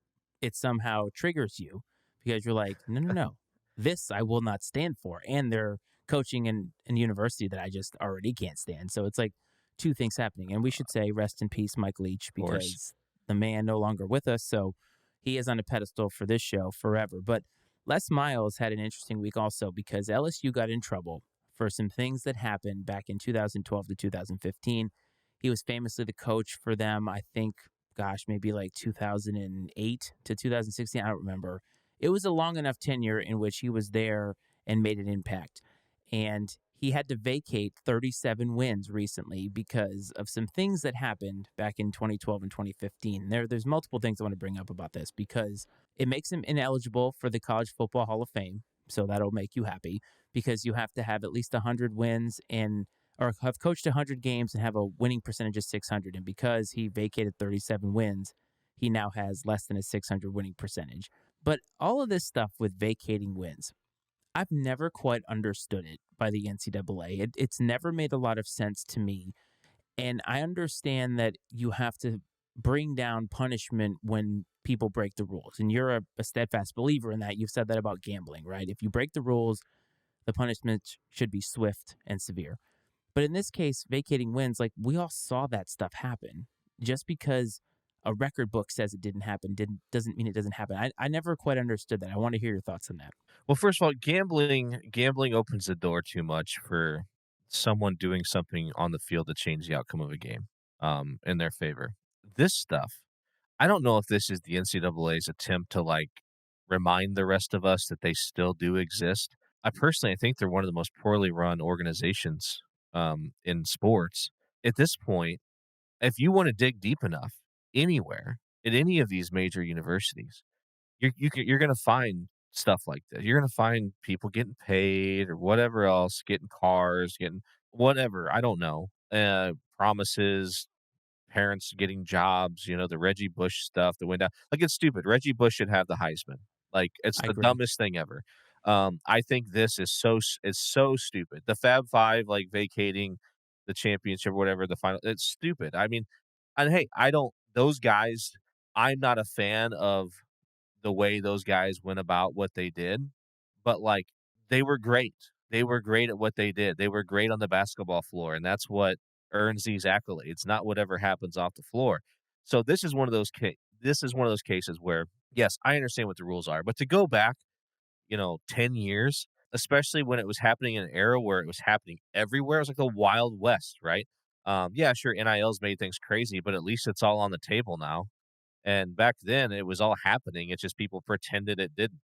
it somehow triggers you because you're like, no, no, no, this I will not stand for. And they're coaching in a university that I just already can't stand. So it's like two things happening. And we should say rest in peace, Mike Leach, Of course. because the man no longer with us. So he is on a pedestal for this show forever. But Les Miles had an interesting week also because LSU got in trouble for some things that happened back in 2012 to 2015. He was famously the coach for them, I think, gosh, maybe like 2008 to 2016. I don't remember. It was a long enough tenure in which he was there and made an impact. And he had to vacate 37 wins recently because of some things that happened back in 2012 and 2015. There's multiple things I want to bring up about this because it makes him ineligible for the College Football Hall of Fame. So that'll make you happy because you have to have at least 100 wins and or have coached 100 games and have a winning percentage of 600. And because he vacated 37 wins, he now has less than a 600 winning percentage. But all of this stuff with vacating wins, I've never quite understood it by the NCAA. It's never made a lot of sense to me. And I understand that you have to bring down punishment when people break the rules. And you're a steadfast believer in that. You've said that about gambling, right? If you break the rules, the punishment should be swift and severe. But in this case, vacating wins, like we all saw that stuff happen. Just because a record book says it didn't happen doesn't mean it doesn't happen. I never quite understood that. I want to hear your thoughts on that. Well, first of all, gambling opens the door too much for someone doing something on the field to change the outcome of a game, in their favor. This stuff, I don't know if this is the NCAA's attempt to, like, remind the rest of us that they still do exist. I think they're one of the most poorly run organizations, in sports. At this point, if you wanna dig deep enough, anywhere, at any of these major universities, you're gonna find stuff like that. You're gonna find people getting paid or whatever else, getting cars, getting whatever, I don't know, promises, parents getting jobs, the Reggie Bush stuff that went down. Like, it's stupid. Reggie Bush should have the Heisman. Like, it's I the agree. dumbest thing ever. I think this is so stupid. The Fab Five, like, vacating the championship or whatever, the final, it's stupid. I mean, and hey, I don't those guys, I'm not a fan of the way those guys went about what they did, but, like, they were great. They were great at what they did. They were great on the basketball floor, and that's what earns these accolades, not whatever happens off the floor. So this is one of those cases where, yes, I understand what the rules are, but to go back, 10 years, especially when it was happening in an era where it was happening everywhere, it was like the Wild West, right? Yeah, sure, NIL's made things crazy, but at least it's all on the table now. And back then, it was all happening. It's just people pretended it didn't.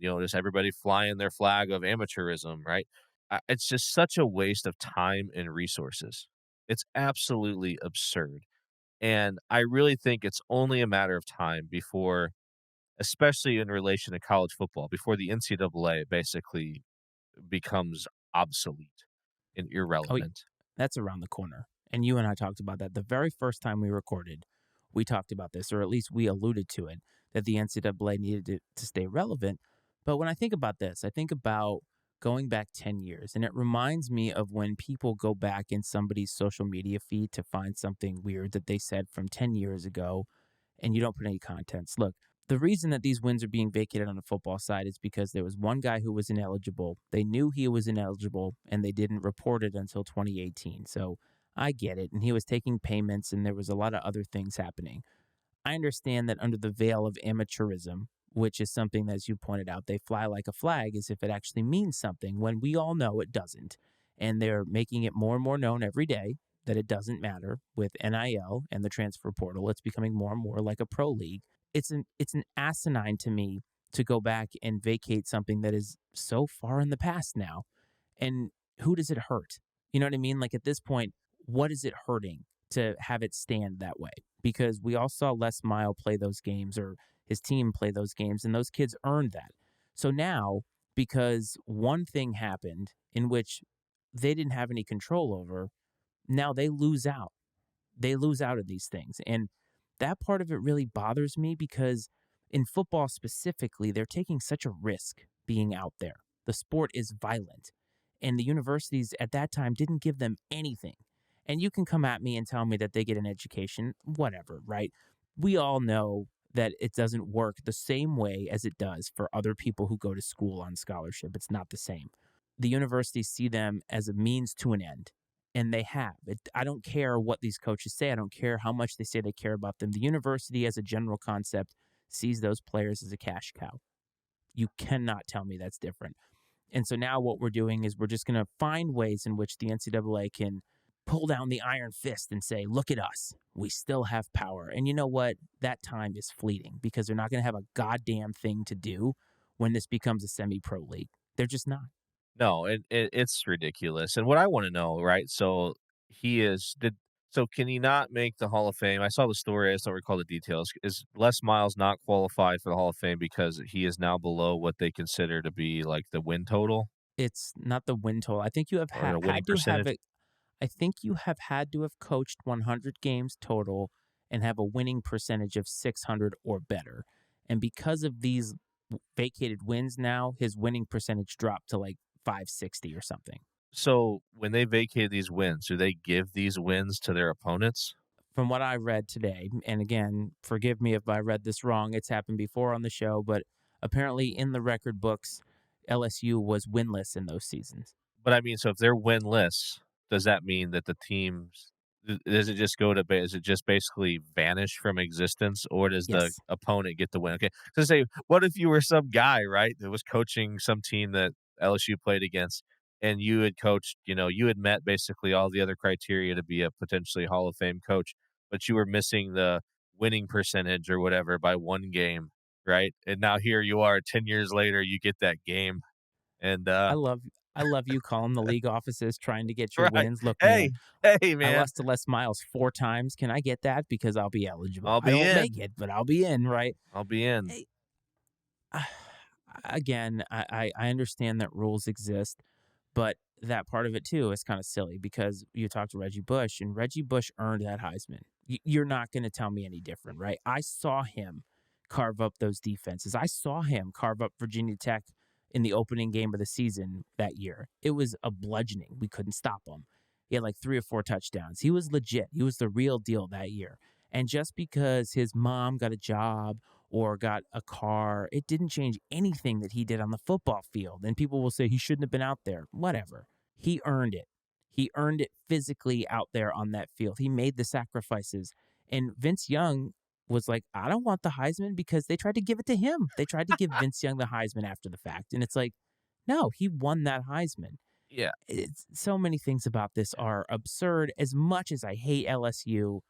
Just everybody flying their flag of amateurism, right? It's just such a waste of time and resources. It's absolutely absurd. And I really think it's only a matter of time before, especially in relation to college football, before the NCAA basically becomes obsolete and Oh, irrelevant. that's around the corner. And you and I talked about that the very first time we recorded. We talked about this, or at least we alluded to it, that the NCAA needed to stay relevant. But when I think about this, I think about going back 10 years. And it reminds me of when people go back in somebody's social media feed to find something weird that they said from 10 years ago and you don't put any contents. Look, the reason that these wins are being vacated on the football side is because there was one guy who was ineligible. They knew he was ineligible and they didn't report it until 2018. So I get it. And he was taking payments and there was a lot of other things happening. I understand that under the veil of amateurism, which is something that, as you pointed out, they fly like a flag as if it actually means something when we all know it doesn't. And they're making it more and more known every day that it doesn't matter with NIL and the transfer portal. It's becoming more and more like a pro league. It's an asinine to me to go back and vacate something that is so far in the past now. And who does it hurt? You know what I mean? Like at this point, what is it hurting to have it stand that way? Because we all saw Les Mile play those games or his team play those games, and those kids earned that. So now, because one thing happened in which they didn't have any control over, now they lose out. They lose out of these things. And that part of it really bothers me because in football specifically, they're taking such a risk being out there. The sport is violent. And the universities at that time didn't give them anything. And you can come at me and tell me that they get an education, whatever, right? We all know that it doesn't work the same way as it does for other people who go to school on scholarship. It's not the same. The universities see them as a means to an end, and they have. I don't care what these coaches say. I don't care how much they say they care about them. The university, as a general concept, sees those players as a cash cow. You cannot tell me that's different. And so now what we're doing is we're just going to find ways in which the NCAA can pull down the iron fist and say, look at us. We still have power. And you know what? That time is fleeting because they're not going to have a goddamn thing to do when this becomes a semi pro league. They're just not. No, it's ridiculous. And what I want to know, right? So he is did so can he not make the Hall of Fame? I saw the story, I just don't recall the details. Is Les Miles not qualified for the Hall of Fame because he is now below what they consider to be like the win total It's not the win total. I think you have or the winning had to have percentage? it. I think you have had to have coached 100 games total and have a winning percentage of 600 or better. And because of these vacated wins now, his winning percentage dropped to like 560 or something. So when they vacate these wins, do they give these wins to their opponents? From what I read today, and again, forgive me if I read this wrong, it's happened before on the show, but apparently in the record books, LSU was winless in those seasons. But I mean, so if they're winless, does that mean that the teams does it just go to is it just basically vanish from existence, or does the Yes. opponent get the win? Okay, so say, what if you were some guy, right, that was coaching some team that LSU played against, and you had coached, you had met basically all the other criteria to be a potentially Hall of Fame coach, but you were missing the winning percentage or whatever by one game, right? And now here you are, 10 years later, you get that game, and I love I love you calling the league offices trying to get your right. wins. Look, man, Hey, hey, I man, lost to Les Miles 4 times. Can I get that? Because I'll be eligible. I'll I be don't make in. it, but I'll be in, right? I'll be in. Hey, again, I understand that rules exist, but that part of it too is kind of silly because you talked to Reggie Bush, and Reggie Bush earned that Heisman. You're not going to tell me any different, right? I saw him carve up those defenses. I saw him carve up Virginia Tech in the opening game of the season that year. It was a bludgeoning. We couldn't stop him. He had like 3 or 4 touchdowns. He was legit. He was the real deal that year. And just because his mom got a job or got a car, it didn't change anything that he did on the football field. And people will say he shouldn't have been out there. Whatever. He earned it. He earned it physically out there on that field. He made the sacrifices. And Vince Young was like, I don't want the Heisman because they tried to give it to him. They tried to give Vince Young the Heisman after the fact. And it's like, no, he won that Heisman. Yeah. So many things about this are absurd. As much as I hate LSU,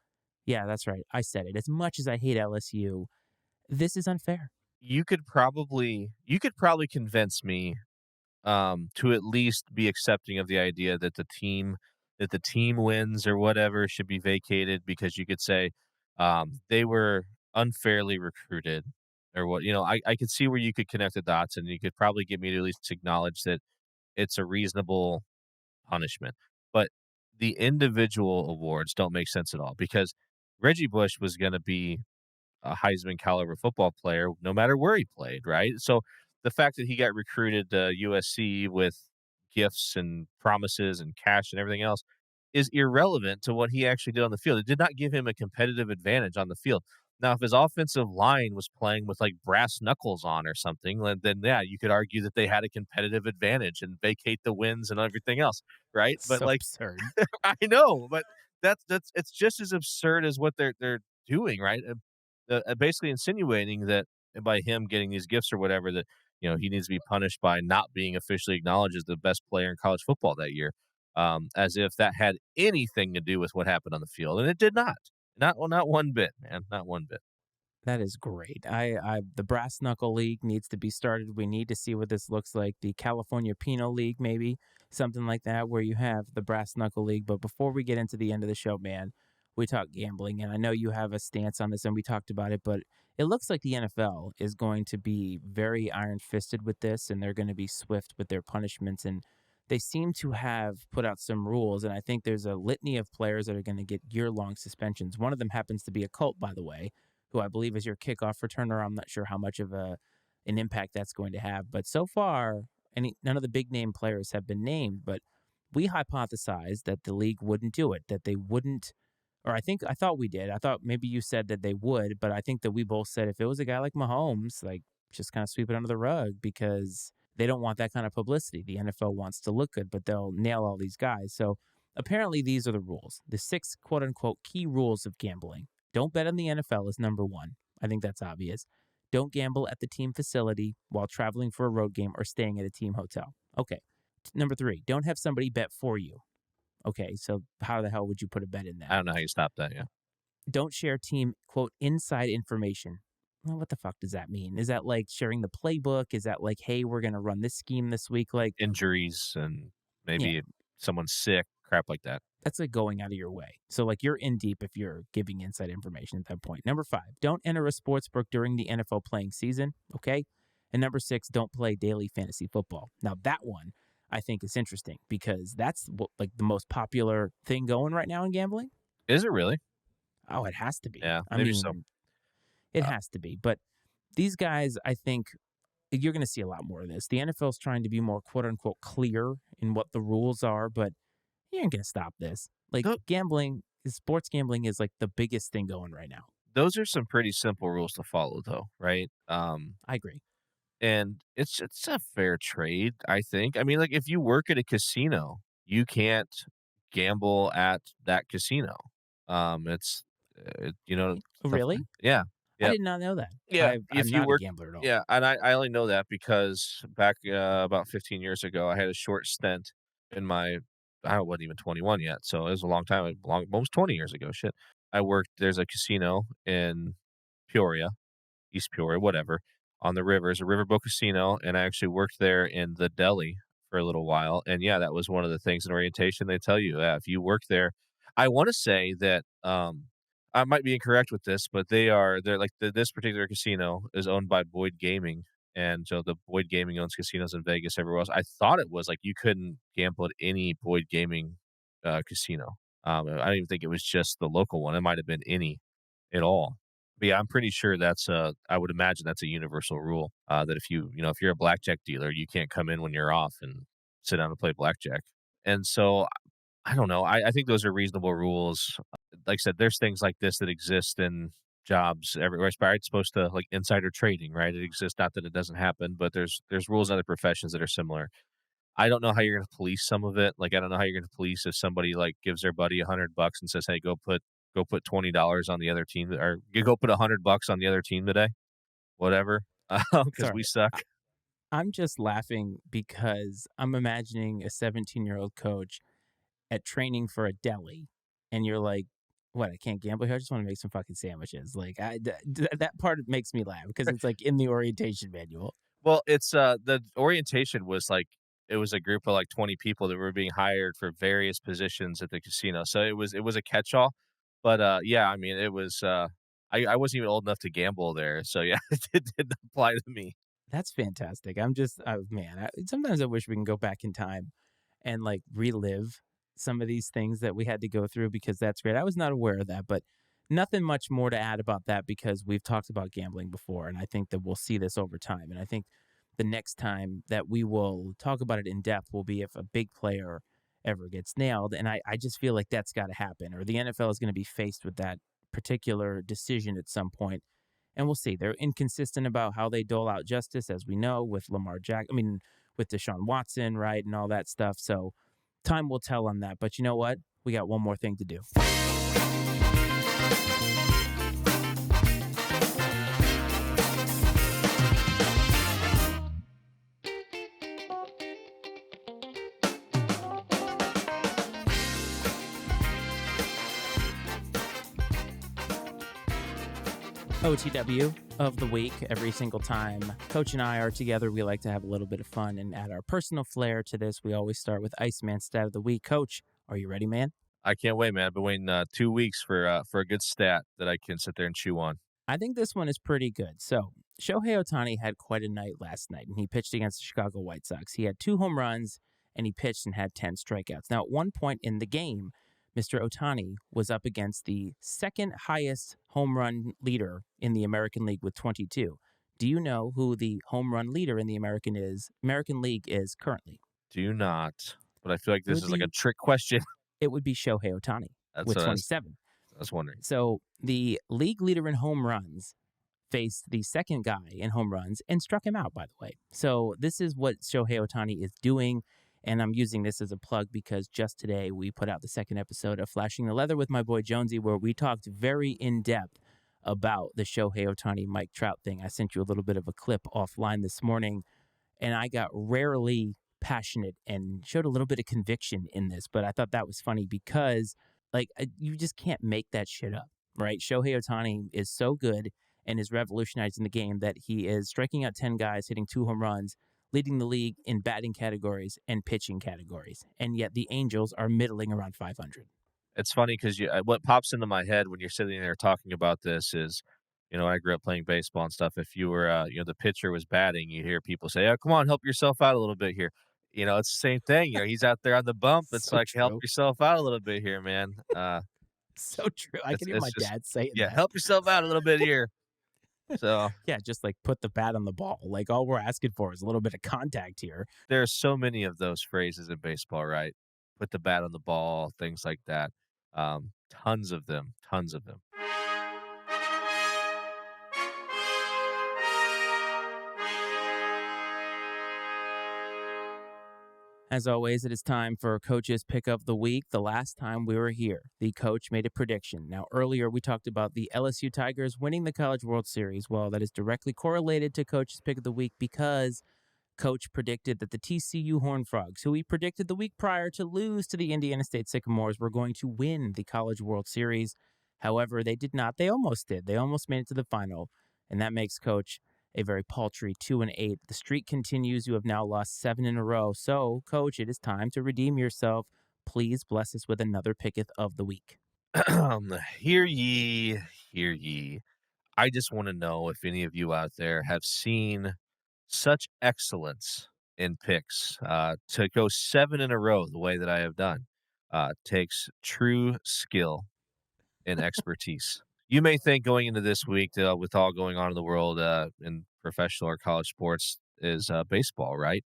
yeah, that's right. I said it. As much as I hate LSU, this is unfair. You could probably convince me, to at least be accepting of the idea that the team wins or whatever should be vacated because you could say, they were unfairly recruited or what, I could see where you could connect the dots and you could probably get me to at least acknowledge that it's a reasonable punishment. But the individual awards don't make sense at all because Reggie Bush was going to be a Heisman caliber football player no matter where he played, right? So the fact that he got recruited to USC with gifts and promises and cash and everything else is irrelevant to what he actually did on the field. It did not give him a competitive advantage on the field. Now, if his offensive line was playing with like brass knuckles on or something, then yeah, you could argue that they had a competitive advantage and vacate the wins and everything else, right? But So like, absurd. I know, but that's it's just as absurd as what they're doing, right? Basically insinuating that by him getting these gifts or whatever, that he needs to be punished by not being officially acknowledged as the best player in college football that year, as if that had anything to do with what happened on the field, and it did not. Not one bit, man, not one bit. That is great. The brass knuckle league needs to be started. We need to see what this looks like. The California Penal League, maybe something like that, where you have the brass knuckle league. But before we get into the end of the show, man, we talk gambling, and I know you have a stance on this, and we talked about it. But it looks like the NFL is going to be very iron fisted with this, and they're going to be swift with their punishments. And they seem to have put out some rules, and I think there's a litany of players that are going to get year-long suspensions. One of them happens to be a cult, by the way, who I believe is your kickoff returner. I'm not sure how much of an impact that's going to have, but so far, none of the big name players have been named. But we hypothesized that the league wouldn't do it, that they wouldn't, or I thought we did. I thought maybe you said that they would, but I think that we both said if it was a guy like Mahomes, like just kind of sweep it under the rug because they don't want that kind of publicity. The NFL wants to look good, but they'll nail all these guys. So apparently, these are the rules, the six quote unquote key rules of gambling. Don't bet on the NFL is number one. I think that's obvious. Don't gamble at the team facility while traveling for a road game or staying at a team hotel. Okay. Number three, don't have somebody bet for you. Okay, so how the hell would you put a bet in I that? don't know how you stop that. Yeah, Don't share team, quote, inside information. Well, what the fuck does that mean? Is that like sharing the playbook? Is that like, hey, we're going to run this scheme this week? Like, injuries and yeah, maybe someone's sick, crap like that. that's like going out of your way. So, like, you're in deep if you're giving inside information at that point. Number five, don't enter a sports book during the NFL playing season. Okay. And number six, don't play daily fantasy football. Now, that one I think is interesting because that's like the most popular thing going right now in gambling. Is it really? Oh, it has to be. Yeah, I maybe so. mean, it Uh, has to be. But these guys, I think you're going to see a lot more of this. The NFL is trying to be more quote unquote clear in what the rules are, but you ain't going to stop this. Like tho- gambling, sports gambling is like the biggest thing going right now. those are some pretty simple rules to follow, though, right? I agree. And it's a fair trade, I think. I mean, like, if you work at a casino, you can't gamble at that casino. It's, stuff like Really? yeah, I yeah, did not know that. yeah. I'm If you not a work gambler at all. yeah, and I only know that because back, about 15 years ago, I had a short stint in my I wasn't even 21 yet, so it was a long time, almost 20 years ago, shit. There's a casino in Peoria, East Peoria, whatever, on the river. It's a riverboat casino, and I actually worked there in the deli for a little while. And yeah, that was one of the things in orientation they tell you. If you work there, I want to say that I might be incorrect with this, but they're like this particular casino is owned by Boyd Gaming. And so the Boyd Gaming owns casinos in Vegas, everywhere else. I thought it was like you couldn't gamble at any Boyd Gaming casino. I don't even think it was just the local one. It might have been any at all. But yeah, I'm pretty sure I would imagine that's a universal rule, that if you're a blackjack dealer, you can't come in when you're off and sit down and play blackjack. And so I don't know. I think those are reasonable rules. Like I said, there's things like this that exist in jobs everywhere. It's supposed to like insider trading, right? It exists. Not that it doesn't happen, but there's rules in other professions that are similar. I don't know how you're gonna police some of it. Like, I don't know how you're gonna police if somebody, like, gives their buddy $100 and says, "Hey, go put $20 on the other team," or, "You go put $100 on the other team today," whatever, because we Sorry. suck. I'm just laughing because I'm imagining a 17-year-old coach at training for a deli, and you're like, "What? I can't gamble here. I just want to make some fucking sandwiches." Like, that part makes me laugh because it's like in the orientation manual. Well, the orientation was, like it was a group of, like, 20 people that were being hired for various positions at the casino, so it was a catch-all, but, yeah, I mean, I wasn't even old enough to gamble there, so, yeah, it didn't apply to me. That's fantastic. I'm just, man. Sometimes I wish we can go back in time and like relive some of these things that we had to go through because that's great. I was not aware of that, but nothing much more to add about that because we've talked about gambling before, and I think that we'll see this over time. And I think the next time that we will talk about it in depth will be if a big player ever gets nailed. And I just feel like that's got to happen, or the NFL is going to be faced with that particular decision at some point. And we'll see. They're inconsistent about how they dole out justice, as we know, with with Deshaun Watson, right, and all that stuff. So time will tell on that. But you know what? We got one more thing to do. OTW of the week. Every single time Coach and I are together, we like to have a little bit of fun and add our personal flair to this. We always start with Iceman stat of the week. Coach, are you ready, man? I can't wait, man. I've been waiting 2 weeks for a good stat that I can sit there and chew on. I think this one is pretty good. So, Shohei Ohtani had quite a night last night, and he pitched against the Chicago White Sox. He had 2 home runs, and he pitched and had 10 strikeouts. Now, at one point in the game, Mr. Ohtani was up against the second highest home run leader in the American League with 22. Do you know who the home run leader in the American League is currently? Do not, but I feel like It this would is like a be trick question. it would be Shohei Ohtani That's with what I 27. was wondering. So, the league leader in home runs faced the second guy in home runs and struck him out, by the way. So this is what Shohei Ohtani is doing. And I'm using this as a plug because just today we put out the second episode of Flashing the Leather with my boy Jonesy, where we talked very in depth about the Shohei Ohtani Mike Trout thing. I sent you a little bit of a clip offline this morning, and I got rarely passionate and showed a little bit of conviction in this, but I thought that was funny because you just can't make that shit up, right? Shohei Ohtani is so good and is revolutionizing the game that he is striking out 10 guys, hitting 2 home runs, leading the league in batting categories and pitching categories. And yet the Angels are middling around 500. It's funny because what pops into my head when you're sitting there talking about this is, I grew up playing baseball and stuff. If you were, the pitcher was batting, you hear people say, "Oh, come on, help yourself out a little bit here." It's the same thing. He's out there on the bump. It's So like, help true. yourself out a little bit here, man. So true. I It's can hear it's my just dad saying yeah, that. help yourself out a little bit here. So Yeah, just like put the bat on the ball. Like all we're asking for is a little bit of contact here. there are so many of those phrases in baseball, right? Put the bat on the ball, things like that. Tons of them, tons of them. As always, it is time for Coach's Pick of the Week. The last time we were here, the coach made a prediction. Now, earlier we talked about the LSU Tigers winning the College World Series. Well, that is directly correlated to Coach's Pick of the Week because Coach predicted that the TCU Horned Frogs, who he predicted the week prior to lose to the Indiana State Sycamores, were going to win the College World Series. However, they did not. They almost did. They almost made it to the final, and that makes Coach a very paltry 2-8. The streak continues. You have now lost 7 in a row. So, Coach, it is time to redeem yourself. Please bless us with another picketh of the week. Hear ye, hear ye. I just want to know if any of you out there have seen such excellence in picks. To go 7 in a row the way that I have done takes true skill and expertise. You may think going into this week, with all going on in the world in professional or college sports, is baseball, right?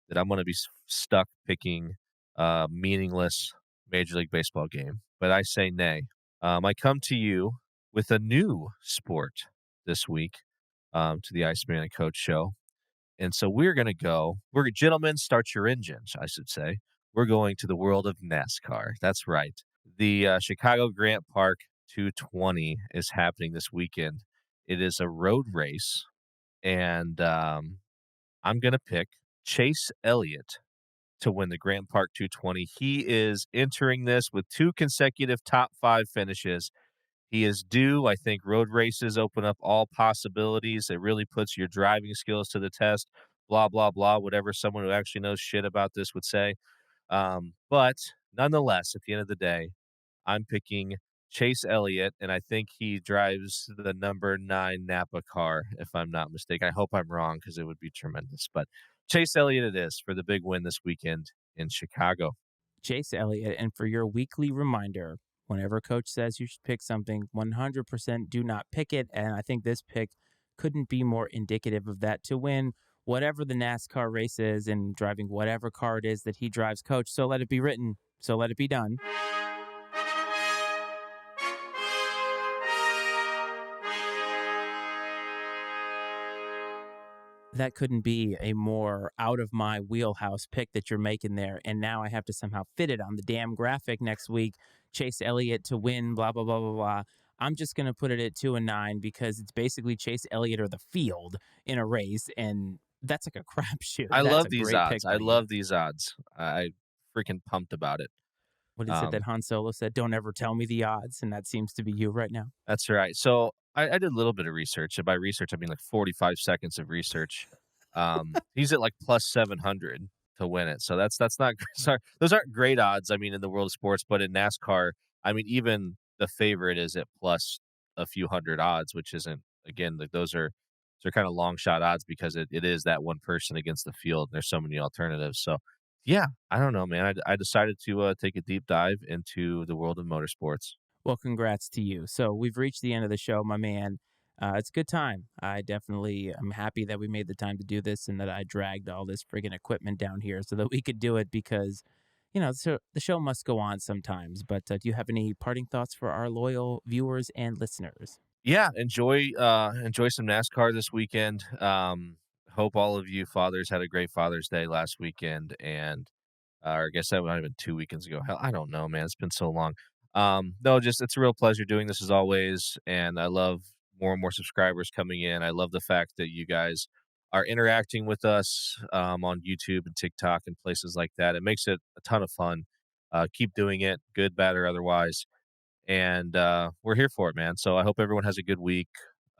That I'm going to be stuck picking a meaningless Major League Baseball game. But I say nay. I come to you with a new sport this week to the Iceman and Coach show. And so we're going to gentlemen, start your engines, I should say. We're going to the world of NASCAR. That's right. The Chicago Grant Park 220 is happening this weekend. It is a road race, and I'm going to pick Chase Elliott to win the Grant Park 220. He is entering this with 2 consecutive top 5 finishes. He is due. I think road races open up all possibilities. It really puts your driving skills to the test, blah, blah, blah, whatever someone who actually knows shit about this would say. But nonetheless, at the end of the day, I'm picking Chase Elliott, and I think he drives the number 9 Napa car, if I'm not mistaken. I hope I'm wrong because it would be tremendous. But Chase Elliott it is for the big win this weekend in Chicago. Chase Elliott, and for your weekly reminder, whenever Coach says you should pick something, 100% do not pick it. And I think this pick couldn't be more indicative of that. To win whatever the NASCAR race is and driving whatever car it is that he drives, coach. So let it be written. So let it be done. That couldn't be a more out of my wheelhouse pick that you're making there. And now I have to somehow fit it on the damn graphic next week. Chase Elliott to win, blah, blah, blah, blah, blah. I'm just going to put it at 2-9 because it's basically Chase Elliott or the field in a race. And that's like a crapshoot. I That's love a these great odds. pick I by you. love these odds. I freaking pumped about it. What is it that Um, Han Solo said? Don't ever tell me the odds. And that seems to be you right now. that's right. So I did a little bit of research. And by research, I mean like 45 seconds of research. He's at like plus 700 to win it. So that's not sorry. Those aren't great odds. I mean, in the world of sports, but in NASCAR, I mean, even the favorite is at plus a few hundred odds, which isn't again like they're kind of long shot odds because it is that one person against the field. And there's so many alternatives. So yeah, I don't know, man. I decided to take a deep dive into the world of motorsports. Well, congrats to you. So we've reached the end of the show, my man. It's a good time. I definitely am happy that we made the time to do this and that I dragged all this friggin' equipment down here so that we could do it because, so the show must go on sometimes. But do you have any parting thoughts for our loyal viewers and listeners? Yeah, enjoy some NASCAR this weekend. Hope all of you fathers had a great Father's Day last weekend, and or I guess that might have been 2 weekends ago. Hell, I don't know, man. It's been so long. No, just it's a real pleasure doing this as always, and I love more and more subscribers coming in. I love the fact that you guys are interacting with us on YouTube and TikTok and places like that. It makes it a ton of fun. Keep doing it, good, bad, or otherwise. And we're here for it, man. So I hope everyone has a good week.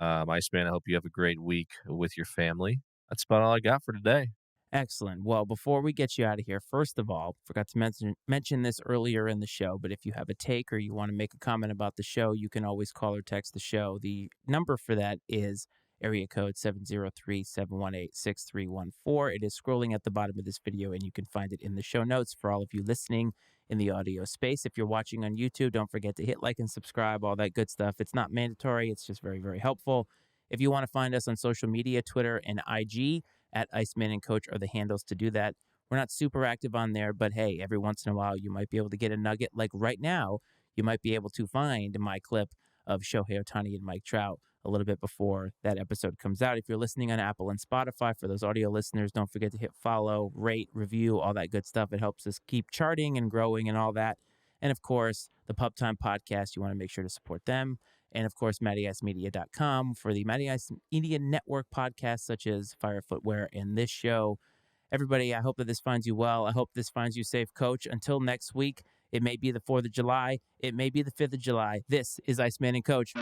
Iceman, I hope you have a great week with your family. That's about all I got for today. Excellent. Well, before we get you out of here, first of all, forgot to mention this earlier in the show, but if you have a take or you want to make a comment about the show, you can always call or text the show. The number for that is area code 703-718-6314. It is scrolling at the bottom of this video, and you can find it in the show notes for all of you listening in the audio space. If you're watching on YouTube, don't forget to hit like and subscribe, all that good stuff. It's not mandatory. It's just very, very helpful. If you want to find us on social media, Twitter and IG, at Iceman and Coach are the handles to do that. We're not super active on there, but hey, every once in a while you might be able to get a nugget. Like right now, you might be able to find my clip of Shohei Ohtani and Mike Trout a little bit before that episode comes out. If you're listening on Apple and Spotify, for those audio listeners, don't forget to hit follow, rate, review, all that good stuff. It helps us keep charting and growing and all that. And of course, the Pub Time Podcast, you want to make sure to support them. And of course, MattyIceMedia.com for the Matty Ice Media Network podcasts such as Fire Footwear and this show. Everybody, I hope that this finds you well. I hope this finds you safe, Coach. Until next week, it may be the 4th of July. It may be the 5th of July. This is Iceman and Coach.